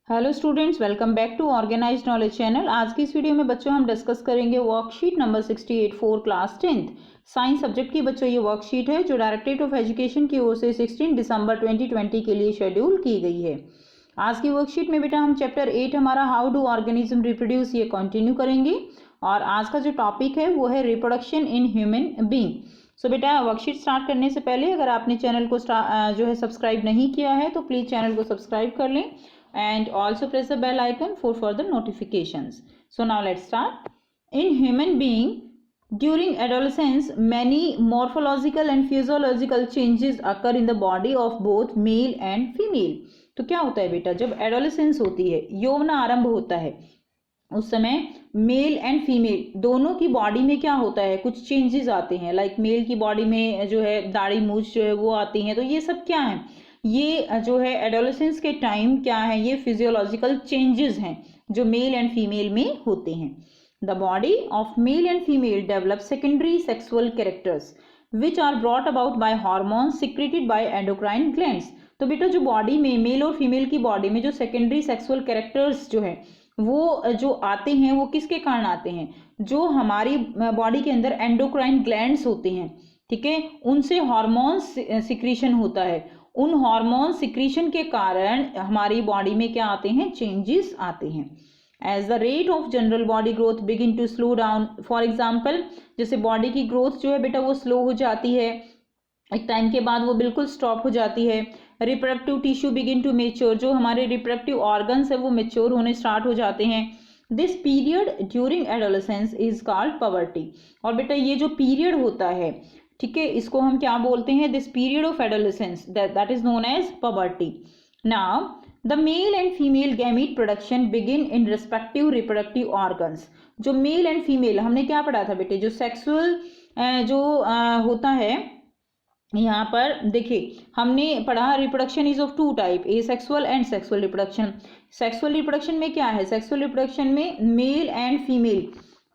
Hello students, welcome back to organized knowledge channel. आज की इस वीडियो में बच्चों हम डिस्कस करेंगे worksheet number 68 for class 10th science subject की। बच्चों ये वर्कशीट है जो डायरेक्टरेट ऑफ एजुकेशन की ओर से 16 दिसंबर 2020 के लिए शेड्यूल की गई है। आज की वर्कशीट में बेटा हम चैप्टर 8 हमारा हाउ डू ऑर्गेनिज्म रिप्रोड्यूस ये कंटिन्यू करेंगे और आज का जो टॉपिक है वो है रिप्रोडक्शन इन ह्यूमन बीइंग। सो बेटा वर्कशीट स्टार्ट करने से पहले अगर आपने चैनल को जो है सब्सक्राइब नहीं किया है तो प्लीज़ चैनल को सब्सक्राइब कर लें and also press the bell icon for further notifications. So now let's start. In human being, during adolescence, many morphological and physiological changes occur in the body of both male and female. तो क्या होता है बेटा, जब adolescence होती है, यौवन आरंभ होता है, उस समय मेल एंड फीमेल दोनों की बॉडी में क्या होता है, कुछ चेंजेस आते हैं। लाइक मेल की बॉडी में जो है दाढ़ी मूछ जो है वो आती हैं। तो ये सब क्या है, ये जो है एडोलेसेंस के टाइम क्या है, ये फिजियोलॉजिकल चेंजेस हैं जो मेल एंड फीमेल में होते हैं। The body of male and female develop secondary sexual characters which are brought about by hormones secreted by endocrine glands. तो बेटा जो बॉडी में मेल और फीमेल की बॉडी में जो सेकेंडरी सेक्सुअल कैरेक्टर्स जो है वो जो आते हैं वो किसके कारण आते हैं, जो हमारी बॉडी के अंदर एंडोक्राइन ग्लैंड्स होते हैं, ठीक है, उनसे हार्मोन्स सिक्रीशन होता है। उन हार्मोन सिक्रीशन के कारण हमारी बॉडी में क्या आते हैं, चेंजेस आते हैं। As the rate of general body growth begin to slow down, for example जैसे बॉडी की ग्रोथ जो है बेटा वो स्लो हो जाती है, एक टाइम के बाद वो बिल्कुल स्टॉप हो जाती है। Reproductive tissue begin to mature, जो हमारे रिप्रोडक्टिव ऑर्गन्स है वो मेच्योर होने स्टार्ट हो जाते हैं। This period during adolescence is called poverty. और बेटा ये जो पीरियड होता है, ठीक है, इसको हम क्या बोलते हैं, this period of adolescence that is known as puberty. Now the male and female gamete production begin in respective reproductive organs. जो मेल एंड फीमेल हमने क्या पढ़ा था बेटे, जो सेक्सुअल जो होता है, यहाँ पर देखिए हमने पढ़ा reproduction is of two type, asexual and sexual reproduction. Sexual reproduction में क्या है, सेक्सुअल रिप्रोडक्शन में मेल एंड फीमेल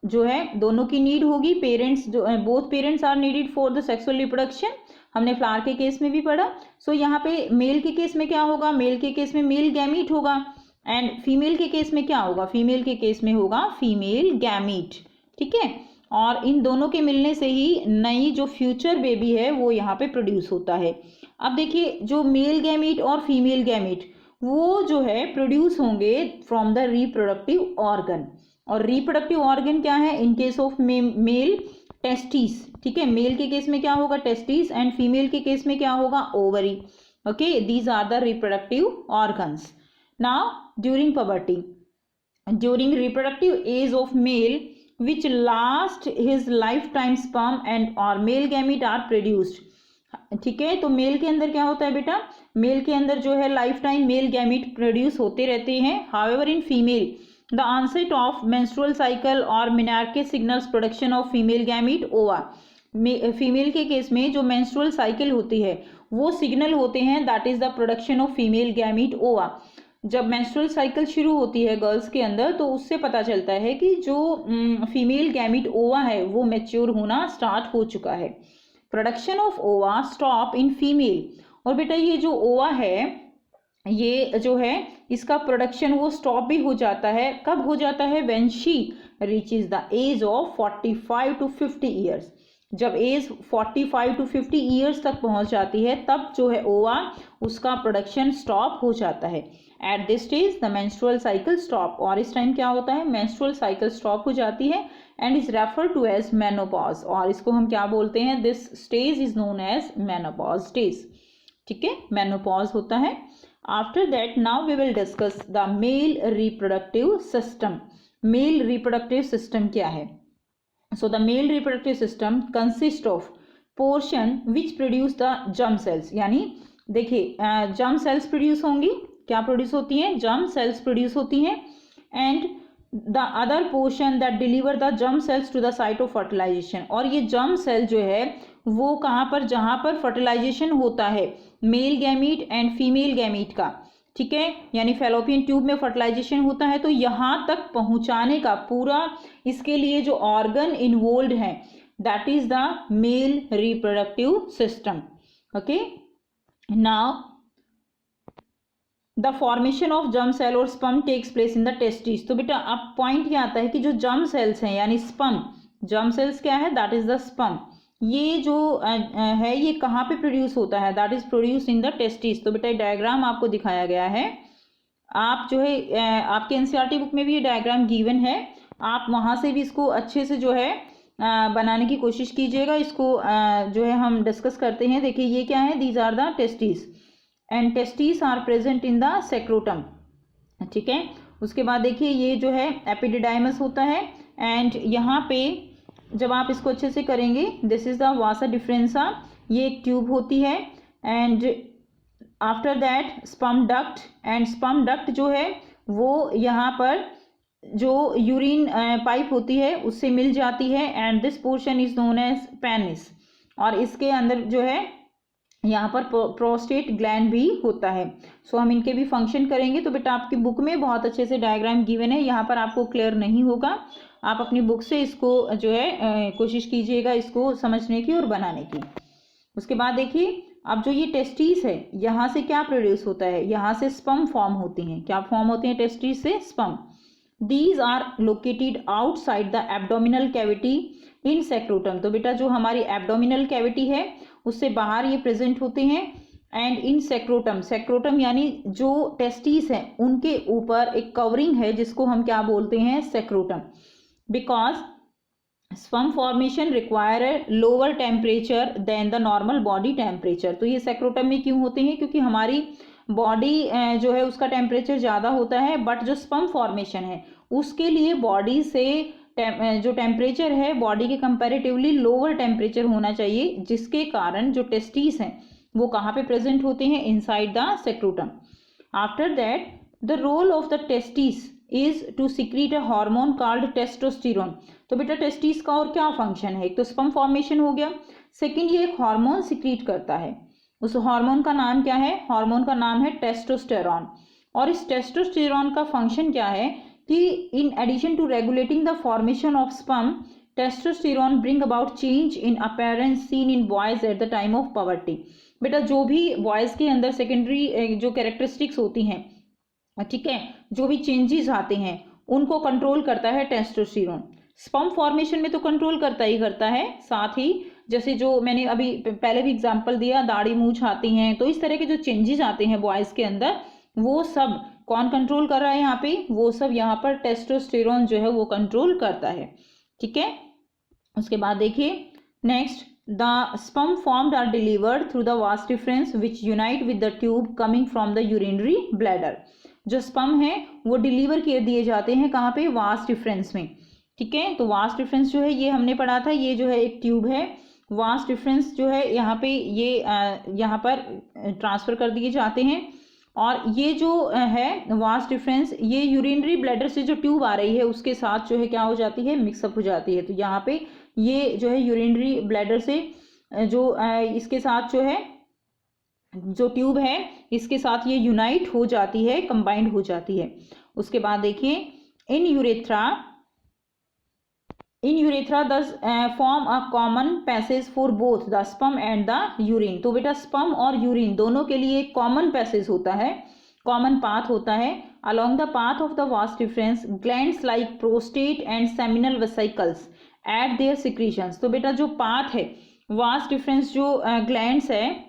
जो है दोनों की नीड होगी। पेरेंट्स जो both parents are needed for the sexual reproduction, हमने फ्लावर के केस में भी पढ़ा। सो यहाँ पे मेल के केस में क्या होगा, मेल के केस में मेल गैमीट होगा एंड फीमेल के केस में क्या होगा, फीमेल के केस में होगा फीमेल गैमीट, ठीक है। और इन दोनों के मिलने से ही नई जो फ्यूचर बेबी है वो यहाँ पे प्रोड्यूस होता है। अब देखिए जो मेल गैमीट और फीमेल गैमीट वो जो है प्रोड्यूस होंगे फ्रॉम द रिप्रोडक्टिव ऑर्गन। और रिप्रोडक्टिव ऑर्गन क्या है, in case of male testis, ठीक है, मेल के केस में क्या होगा टेस्टिस एंड फीमेल के केस में क्या होगा ovary. Okay, these are the reproductive organs. Now during puberty, during reproductive age of male which last his lifetime sperm and or male gamete are produced, ठीक है। तो मेल के अंदर क्या होता है बेटा, मेल के अंदर जो है lifetime male gamete produce होते रहते हैं। However in female the onset of menstrual cycle और menarche signals production of female gamete ova. Female के केस में जो मेंस्ट्रुअल साइकिल होती है वो सिग्नल होते हैं, that is the production of female gamete ओवा। जब मेंस्ट्रुअल साइकिल शुरू होती है गर्ल्स के अंदर तो उससे पता चलता है कि जो फीमेल गैमीट ओवा है वो मैच्योर होना स्टार्ट हो चुका है। प्रोडक्शन ऑफ ओवा स्टॉप इन फीमेल। और बेटा ये जो ओवा है ये जो है इसका प्रोडक्शन वो स्टॉप भी हो जाता है। कब हो जाता है, when she reaches the age of 45 to 50 years. जब एज 45 to 50 ईयर्स तक पहुंच जाती है तब जो है ओवा उसका प्रोडक्शन स्टॉप हो जाता है। At this stage the menstrual cycle stop, और इस टाइम क्या होता है, मेंस्ट्रुअल साइकिल स्टॉप हो जाती है and is refer to as menopause. और इसको हम क्या बोलते हैं, this stage is known as menopause stage, ठीक है, मेनोपॉज होता है। After that now we will discuss the male reproductive system. Male reproductive system क्या है। So the male reproductive system consists of portion which produce the germ cells, यानी देखिए germ cells produce होंगी, क्या produce होती हैं, germ cells produce होती हैं and the other portion that deliver the germ cells to the site of fertilization। और ये germ cell जो है वो कहाँ पर, जहाँ पर fertilization होता है male gamete and female gamete का, ठीक है, यानी फैलोपियन ट्यूब में फर्टिलाइजेशन होता है। तो यहाँ तक पहुँचाने का पूरा इसके लिए जो ऑर्गन इन्वॉल्व है that is the male reproductive system. Okay, now the formation of germ cell और sperm takes place in the testis. तो बेटा अब पॉइंट क्या आता है कि जो जर्म सेल्स हैं यानी स्पर्म, जर्म सेल्स क्या है, दैट इज द स्पर्म, ये जो है ये कहाँ पे प्रोड्यूस होता है, that is produce in the testis. तो बेटा डायग्राम आपको दिखाया गया है, आप जो है आपके एनसीईआरटी बुक में भी ये डायग्राम गिवन है, आप वहाँ से भी इसको अच्छे से जो है बनाने की कोशिश कीजिएगा। इसको जो है हम डिस्कस करते हैं। देखिए ये क्या है, these are the testis and testis are present in the scrotum, ठीक है। उसके बाद देखिए ये जो है एपिडिडाइमस होता है, एंड यहाँ पे जब आप इसको अच्छे से करेंगे, दिस इज द वासा डिफरेंसा, ये एक ट्यूब होती है, and after that sperm duct, and sperm duct जो है वो यहाँ पर जो यूरिन पाइप होती है उससे मिल जाती है, and this portion is known as penis, और इसके अंदर जो है यहाँ पर प्रोस्टेट ग्लैंड भी होता है। सो हम इनके भी फंक्शन करेंगे। तो बेटा आपकी बुक में बहुत अच्छे से डायग्राम गिवन है, यहाँ पर आपको क्लियर नहीं होगा, आप अपनी बुक से इसको जो है कोशिश कीजिएगा इसको समझने की और बनाने की। उसके बाद देखिए अब जो ये टेस्टिस है यहाँ से क्या प्रोड्यूस होता है, यहाँ से स्पर्म फॉर्म होती हैं। क्या फॉर्म होते हैं टेस्टिस से, sperm. These are located outside the abdominal cavity in scrotum. तो बेटा जो हमारी एब्डोमिनल कैविटी है उससे बाहर ये प्रेजेंट होते हैं, एंड इन सेक्रोटम, सेक्रोटम यानी जो टेस्टिस हैं उनके ऊपर एक कवरिंग है जिसको हम क्या बोलते हैं, scrotum. Because sperm formation require lower temperature than the normal body temperature. तो ये सेक्रोटम में क्यों होते हैं, क्योंकि हमारी बॉडी जो है उसका टेम्परेचर ज़्यादा होता है, बट जो स्पर्म फॉर्मेशन है उसके लिए बॉडी से जो टेम्परेचर है बॉडी के कंपैरेटिवली लोअर टेम्परेचर होना चाहिए, जिसके कारण जो टेस्टिस हैं वो कहाँ पे प्रेजेंट होते हैं, inside the scrotum. After that the role of the testis is to secrete a hormone called testosterone. तो बेटा टेस्टिस का और क्या फंक्शन है, एक तो स्पर्म फॉर्मेशन हो गया, सेकेंड ये एक हार्मोन सिक्रीट करता है। उस हार्मोन का नाम क्या है, हार्मोन का नाम है टेस्टोस्टेरॉन। और इस टेस्टोस्टेरॉन का फंक्शन क्या है कि in addition to regulating the formation of sperm, testosterone bring about change in appearance seen in boys at the time of poverty. बेटा जो भी बॉयज के अंदर सेकेंडरी जो कैरेक्टरिस्टिक्स होती हैं, ठीक है, जो भी चेंजेस आते हैं उनको कंट्रोल करता है टेस्टोस्टेरॉन। स्पर्म फॉर्मेशन में तो कंट्रोल करता ही करता है, साथ ही जैसे जो मैंने अभी पहले भी एग्जांपल दिया, दाढ़ी मूंछ आती हैं, तो इस तरह के जो चेंजेस आते हैं बॉयज के अंदर वो सब कौन कंट्रोल कर रहा है यहाँ पे, वो सब यहाँ पर टेस्टोस्टेरॉन जो है वो कंट्रोल करता है, ठीक है। उसके बाद देखिए next, the sperm formed are delivered through the vas deferens which unite with the tube coming from the urinary bladder. जो स्पर्म है वो डिलीवर किए दिए जाते हैं कहाँ पे, वास डिफरेंस में, ठीक है। तो वास डिफरेंस जो है ये हमने पढ़ा था, ये जो है एक ट्यूब है, वास डिफरेंस जो है यहाँ पे ये यहाँ पर ट्रांसफर कर दिए जाते हैं, और ये जो है वास डिफरेंस ये यूरिनरी ब्लैडर से जो ट्यूब आ रही है उसके साथ जो है क्या हो जाती है, मिक्सअप हो जाती है। तो यहाँ पे ये जो है यूरिनरी ब्लैडर से जो इसके साथ जो है जो ट्यूब है इसके साथ ये यूनाइट हो जाती है, कंबाइंड हो जाती है। उसके बाद देखिए इन यूरेथ्रा दस form a common passage for both the sperm and the urine. तो बेटा स्पर्म और यूरिन दोनों के लिए एक कॉमन पैसेज होता है, कॉमन पाथ होता है। Along the path of the vas difference glands like prostate and seminal vesicles eight there secretions. तो बेटा जो पाथ है वास डिफरेंस जो ग्लैंड्स है,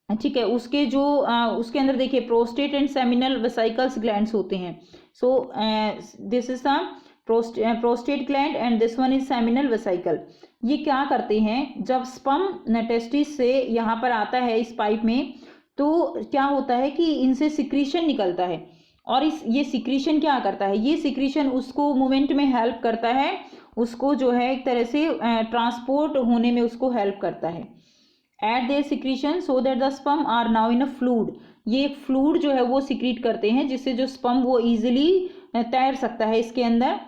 ठीक है, उसके जो उसके अंदर देखिए prostate and seminal vesicles glands होते हैं। So this is the prostate gland and this one is seminal vesicle. ये क्या करते हैं, जब स्पर्म टेस्टिस से यहाँ पर आता है इस पाइप में, तो क्या होता है कि इनसे सिक्रीशन निकलता है, और ये सिक्रीशन क्या करता है, ये सिक्रीशन उसको मूवमेंट में हेल्प करता है, उसको जो है एक तरह से ट्रांसपोर्ट होने में उसको हेल्प करता है। At their secretion so that the sperm are now in a fluid. ये एक फ्लूड जो है वो सिक्रीट करते हैं जिससे जो स्पर्म वो इजीली तैर सकता है इसके अंदर,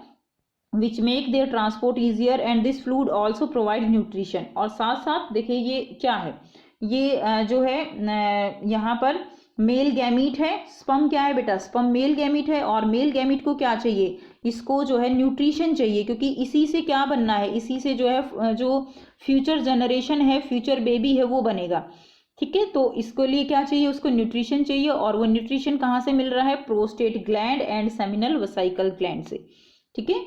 which make their transport easier and this fluid also provide nutrition. और साथ साथ देखिए ये क्या है, ये जो है यहाँ पर मेल गैमीट है, स्पर्म क्या है बेटा, स्पर्म मेल गैमीट है, और मेल गैमीट को क्या चाहिए, इसको जो है न्यूट्रिशन चाहिए, क्योंकि इसी से क्या बनना है, इसी से जो है जो फ्यूचर जनरेशन है, फ्यूचर बेबी है वो बनेगा। ठीक है। तो इसके लिए क्या चाहिए, उसको न्यूट्रिशन चाहिए, और वो न्यूट्रिशन कहाँ से मिल रहा है, prostate gland and seminal vesicle gland से। ठीक है।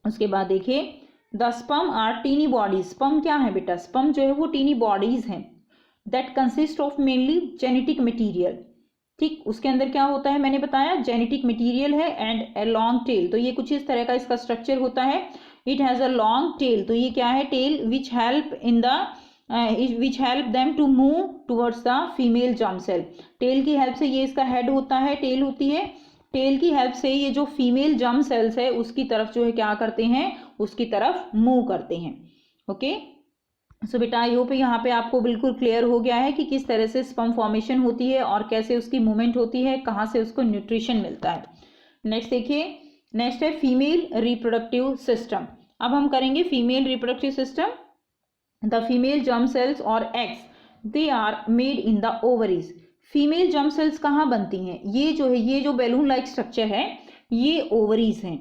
उसके बाद देखिए, the sperm are tiny bodies. Sperm क्या है बेटा, स्पर्म जो है वो टीनी बॉडीज हैं that consist of mainly genetic material. ठीक, उसके अंदर क्या होता है, मैंने बताया जेनेटिक मटीरियल है एंड ए लॉन्ग टेल। तो ये कुछ इस तरह का इसका स्ट्रक्चर होता है। It has a long tail, तो ये क्या है, tail which help in the which help them to move towards the female germ cell. Tail की हेल्प से, ये इसका हेड होता है, टेल होती है, टेल की हेल्प से ये जो फीमेल जर्म सेल्स है उसकी तरफ जो है क्या करते हैं, उसकी तरफ मूव करते हैं। ओके, सो बेटा आई होप यहाँ पे आपको बिल्कुल क्लियर हो गया है कि किस तरह से स्पर्म फॉर्मेशन होती है और कैसे उसकी मूवमेंट होती है, कहाँ से उसको न्यूट्रिशन मिलता है। नेक्स्ट देखिए, नेक्स्ट है फीमेल रिप्रोडक्टिव सिस्टम। अब हम करेंगे female reproductive system. The female germ cells और eggs they are made in the ovaries. Female germ cells कहाँ बनती हैं, ये जो है, ये जो बैलून लाइक स्ट्रक्चर है ये ओवरीज हैं।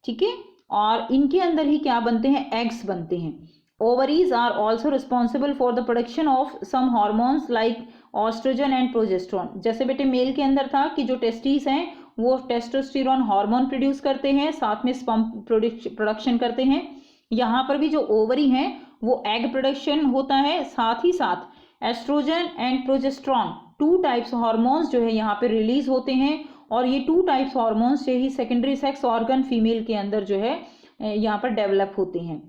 ठीक है, और इनके अंदर ही क्या बनते हैं, एग्स बनते हैं। Ovaries are also responsible for the production of some hormones like estrogen and progesterone। जैसे बेटे मेल के अंदर था कि जो टेस्टिस हैं वो टेस्टोस्टेरोन हार्मोन प्रोड्यूस करते हैं, साथ में स्पर्म प्रोडक्शन करते हैं। यहाँ पर भी जो ओवरी हैं वो एग प्रोडक्शन होता है, साथ ही साथ estrogen and progesterone, two types hormones जो है यहाँ पे रिलीज होते हैं, और ये टू टाइप्स हार्मोन्स से ही सेकेंडरी सेक्स ऑर्गन फीमेल के अंदर जो है यहाँ पर डेवलप होते हैं।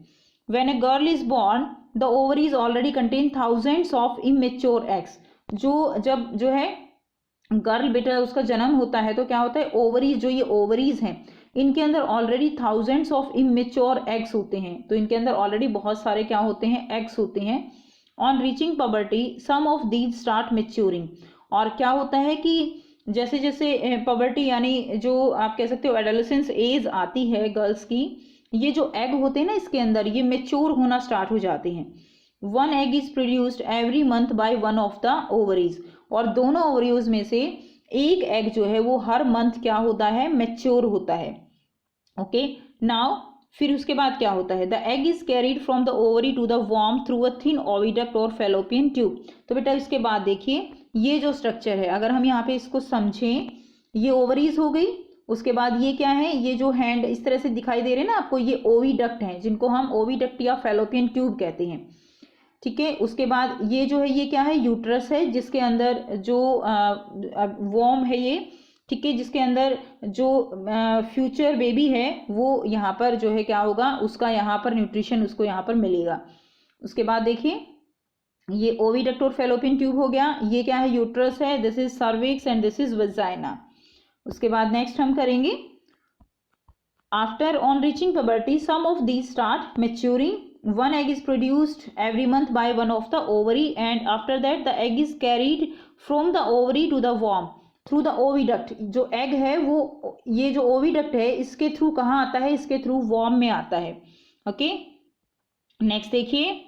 When a girl is born, the ovaries already contain thousands of immature eggs। जब जो है गर्ल बेटा उसका जन्म होता है तो क्या होता है, ओवरीज, जो ये ओवरीज हैं इनके अंदर already thousands of immature eggs होते हैं। तो इनके अंदर ऑलरेडी बहुत सारे क्या होते हैं, एग्स होते हैं। On reaching puberty some of these start maturing. और क्या होता है कि जैसे जैसे पबर्टी यानी जो आप कह सकते हो एडोलेसेंस एज आती है गर्ल्स की, ये जो एग होते हैं ना इसके अंदर ये मेच्योर होना स्टार्ट हो जाते हैं। One egg is produced every month by one of the ovaries. और दोनों ओवरीज में से एक एग जो है वो हर मंथ क्या होता है, मेच्योर होता है। ओके, नाउ फिर उसके बाद क्या होता है, the egg is carried from the ovary to the वॉर्म थ्रू अ थिन ओविडक्ट और फेलोपियन ट्यूब। तो बेटा इसके बाद देखिए ये जो स्ट्रक्चर है, अगर हम यहाँ पे इसको समझें, ये ओवरीज हो गई, उसके बाद ये क्या है, ये जो हैंड इस तरह से दिखाई दे रहे हैं ना आपको, ये ओविडक्ट हैं जिनको हम ओविडक्ट या फेलोपियन ट्यूब कहते हैं। ठीक है, उसके बाद ये जो है ये क्या है, यूट्रस है जिसके अंदर जो वॉर्म है ये, ठीक है, जिसके अंदर जो फ्यूचर बेबी है वो यहाँ पर जो है क्या होगा, उसका यहाँ पर न्यूट्रिशन उसको यहाँ पर मिलेगा। उसके बाद देखिए ये ओविडक्ट और फेलोपियन ट्यूब हो गया, ये क्या है, यूट्रस है, this is cervix and this is vagina. उसके बाद नेक्स्ट हम करेंगे, after on reaching puberty some of these start maturing, one egg is produced every month by one of the ovary and after that the egg is carried from the ovary to the womb through the oviduct। जो egg है वो, ये जो oviduct है इसके through कहाँ आता है, इसके थ्रू womb में आता है। ओके, नेक्स्ट देखिए,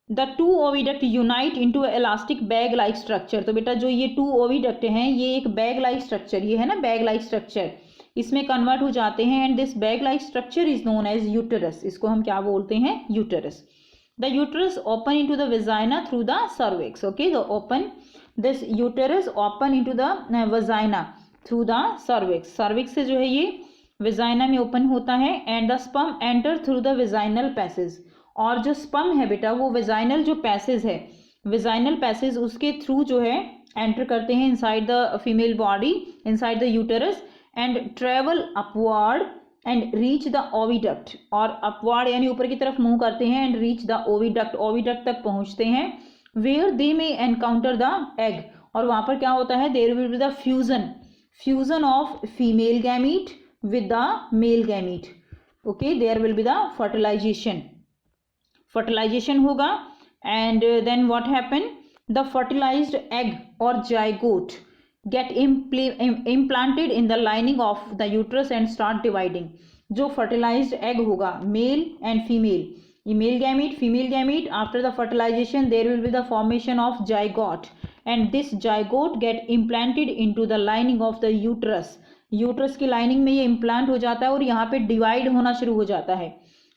the two oviduct unite into elastic bag like structure. तो बेटा जो ये टू ओविडक्ट हैं ये एक बैग लाइक स्ट्रक्चर, ये है ना बैग लाइक स्ट्रक्चर, इसमें कन्वर्ट हो जाते हैं and this bag like structure is known as uterus. इसको हम क्या बोलते हैं, uterus. The uterus open into the vagina through the cervix. Okay, the open this uterus open into the vagina through the cervix. Cervix से जो है ये vagina में ओपन होता है and the sperm enter through the vaginal passage. और जो sperm है बेटा वो वेजाइनल जो पैसेज है, वेजाइनल पैसेज उसके थ्रू जो है एंटर करते हैं inside the female body, inside the uterus and travel upward and reach the oviduct. और अपवर्ड यानी ऊपर की तरफ मूव करते हैं and reach the oviduct, oviduct तक पहुंचते हैं, वेयर दे में एनकाउंटर द एग। और वहां पर क्या होता है, there will be the fusion of female gamete with the male gamete. Okay, there will be the fertilization होगा and then what happen, the fertilized egg और zygote get implanted in the lining of the uterus and start dividing। जो fertilized egg होगा male and female, ये male gamete female gamete, after the fertilization there will be the formation of zygote and this zygote get implanted into the lining of the uterus। Uterus की lining में ये implant हो जाता है और यहाँ पे डिवाइड होना शुरू हो जाता है।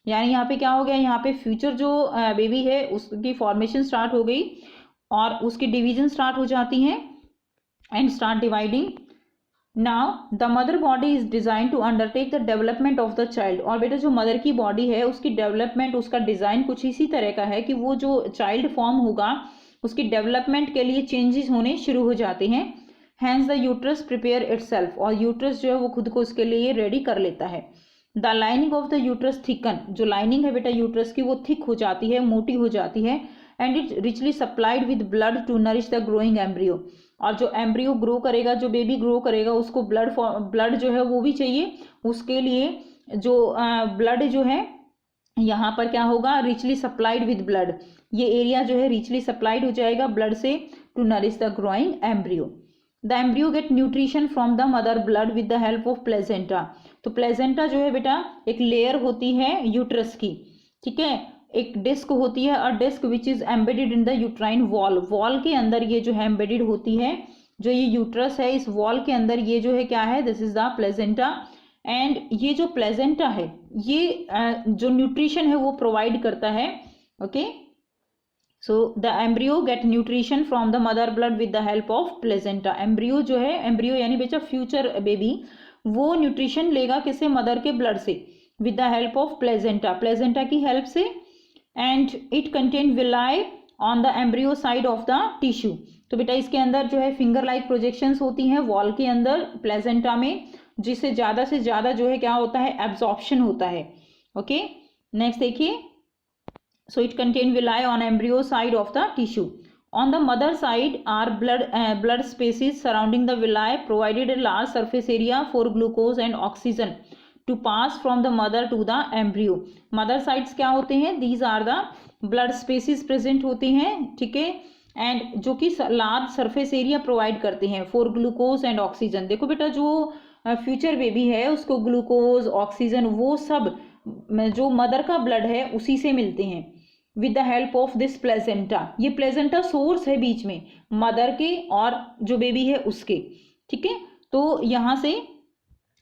यानी यहाँ पे क्या हो गया, यहाँ पे फ्यूचर जो बेबी है उसकी फॉर्मेशन स्टार्ट हो गई और उसकी डिवीजन स्टार्ट हो जाती हैं and start dividing. Now the mother body is design to undertake the development of the child. और बेटा जो मदर की बॉडी है उसकी डेवलपमेंट, उसका डिजाइन कुछ इसी तरह का है कि वो जो चाइल्ड फॉर्म होगा उसकी डेवलपमेंट के लिए चेंजेस होने शुरू हो जाते हैं। Hence the uterus prepare itself, और यूट्रस जो है वो खुद को उसके लिए रेडी कर लेता है। The lining of the uterus thicken, जो लाइनिंग है बेटा यूट्रस की वो थिक हो जाती है, मोटी हो जाती है। And it richly supplied with blood to nourish the growing embryo, और जो एम्ब्रियो ग्रो करेगा, जो बेबी ग्रो करेगा, उसको ब्लड जो है वो भी चाहिए। उसके लिए जो ब्लड जो है यहाँ पर क्या होगा, रिचली सप्लाइड विद ब्लड, ये एरिया जो है रिचली सप्लाइड हो जाएगा ब्लड से to nourish the growing embryo. The embryo get nutrition from the mother blood with the help of placenta. तो प्लेजेंटा जो है बेटा एक लेयर होती है यूट्रस की, ठीक है, एक डिस्क होती है, a disc which is embedded in the uterine wall, wall के अंदर ये जो है एम्बेडेड होती है, जो ये यूट्रस है इस वॉल के अंदर ये जो है क्या है, this is the placenta. And ये जो प्लेजेंटा है ये जो न्यूट्रिशन है वो प्रोवाइड करता है। Okay, so the embryo get nutrition from the mother blood with the help of placenta. Embryo जो है, एम्ब्रियो यानी बेटा फ्यूचर बेबी, वो न्यूट्रिशन लेगा किससे, मदर के ब्लड से, with the help of placenta, placenta की हेल्प से। And it contain villi on the embryo side of the tissue. तो बेटा इसके अंदर जो है फिंगर लाइक प्रोजेक्शंस होती हैं वॉल के अंदर प्लेजेंटा में, जिससे ज़्यादा से ज़्यादा जो है क्या होता है, एब्जॉर्प्शन होता है। ओके, नेक्स्ट देखिए, so it contain villi on embryo side of the tissue. On the mother side are blood spaces surrounding the villi, provided a large surface area for glucose and oxygen to pass from the mother to the embryo. Mother sides क्या होते हैं, these are the blood spaces present होते हैं, ठीक है, and जो कि large surface area provide करते हैं फॉर ग्लूकोज एंड ऑक्सीजन। देखो बेटा जो फ्यूचर बेबी है उसको ग्लूकोज, ऑक्सीजन, वो सब जो मदर का ब्लड है उसी से मिलते हैं with the help of this placenta. ये प्लेजेंटा सोर्स है बीच में मदर के और जो बेबी है उसके, ठीक है। तो यहाँ से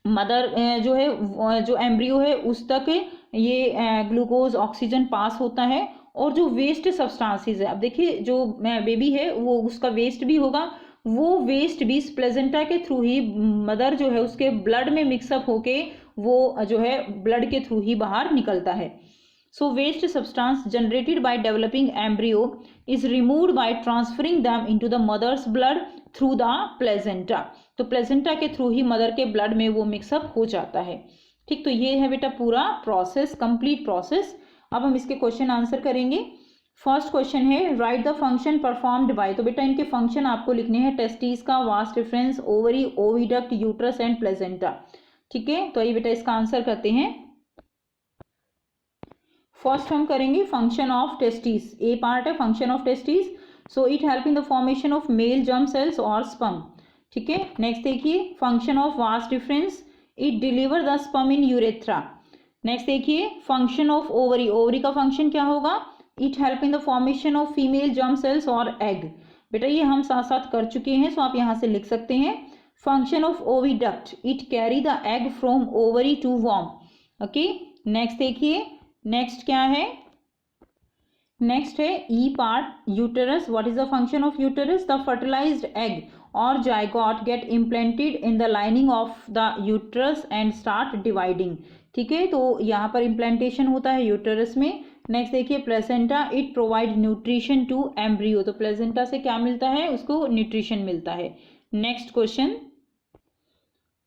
मदर जो है, जो एम्ब्रियो है उस तक ये ग्लूकोज, ऑक्सीजन पास होता है। और जो वेस्ट सब्सटेंसेस है, अब देखिए जो बेबी है वो उसका वेस्ट भी होगा, वो वेस्ट भी इस प्लेजेंटा के थ्रू ही मदर जो है उसके ब्लड में मिक्सअप होके वो जो है ब्लड के थ्रू ही बाहर निकलता है। So waste substance generated by developing embryo is removed by transferring them into the mother's blood through the placenta. तो प्लेजेंटा के थ्रू ही मदर के ब्लड में वो मिक्सअप हो जाता है, ठीक। तो ये है बेटा पूरा प्रोसेस, कंप्लीट प्रोसेस। अब हम इसके क्वेश्चन आंसर करेंगे। फर्स्ट क्वेश्चन है right the function performed by. तो बेटा इनके फंक्शन आपको लिखने हैं, टेस्टिस का, vas deferens, ovary, oviduct, uterus and placenta, ठीक है। तो ये बेटा इसका आंसर करते हैं। फर्स्ट हम करेंगे function of testis, A part है function of testis. So it help in the formation of male germ cells और स्पर्म, ठीक है। नेक्स्ट देखिए function of vas deferens, it deliver the sperm in urethra. Next देखिए function of ovary, ovary का function क्या होगा, it help in the formation of female germ cells और egg. बेटा ये हम साथ साथ कर चुके हैं, सो आप यहाँ से लिख सकते हैं। Function of oviduct, it carry the egg from ovary to वॉर्म, ओके। नेक्स्ट देखिए, नेक्स्ट क्या है, नेक्स्ट है E part, uterus. What is the function of uterus, the fertilized egg और zygote get implanted in the lining of the uterus and start dividing, ठीक है। तो यहाँ पर इम्प्लांटेशन होता है यूटेरस में। नेक्स्ट देखिए placenta, it provide nutrition to embryo. तो प्लेसेंटा से क्या मिलता है, उसको न्यूट्रिशन मिलता है। Next question,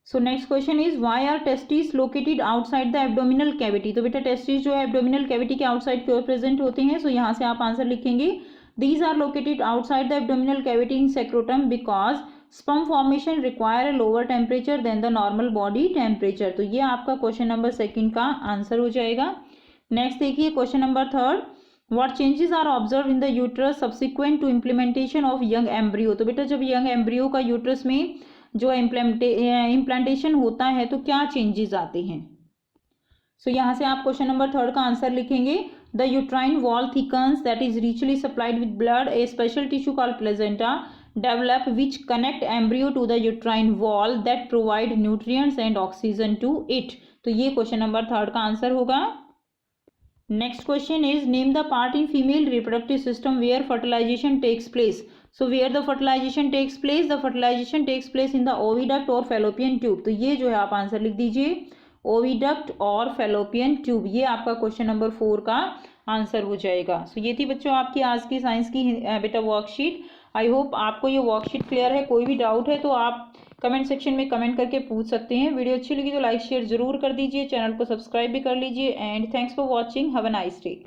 so next question is why are testis located outside the abdominal cavity. तो बेटा टेस्टिस जो है एब्डोमिनल कैविटी के आउटसाइड की ओर प्रेजेंट होते हैं। सो यहाँ से आप आंसर लिखेंगे, these are located outside the abdominal cavity in scrotum because sperm formation require a lower temperature than the normal body temperature. तो ये आपका क्वेश्चन नंबर सेकंड का आंसर हो जाएगा। नेक्स्ट देखिए question number third, what changes are observe in the uterus subsequent to implementation of young embryo. तो बेटा जब यंग एम्ब्रियो का यूट्रस में जो इम्प्लांटेशन होता है तो क्या चेंजेस आते हैं। सो यहाँ से आप क्वेश्चन नंबर थर्ड का आंसर लिखेंगे, the uterine wall thickens that is richly supplied with blood, a special tissue called placenta develop which connect embryo to the uterine wall that provide nutrients and oxygen to it. तो ये question number third का answer होगा। Next question is name the part in female reproductive system where fertilization takes place. So where the fertilization takes place? The fertilization takes place in the oviduct or fallopian tube. तो ये जो है आप answer लिख दीजिए oviduct और fallopian tube, ये आपका क्वेश्चन नंबर 4 का आंसर हो जाएगा। सो ये थी बच्चों आपकी आज की साइंस की बेटा वर्कशीट। आई होप आपको ये वर्कशीट क्लियर है। कोई भी डाउट है तो आप कमेंट सेक्शन में कमेंट करके पूछ सकते हैं। वीडियो अच्छी लगी तो लाइक शेयर जरूर कर दीजिए, चैनल को सब्सक्राइब भी कर लीजिए and thanks for watching. Have a nice day.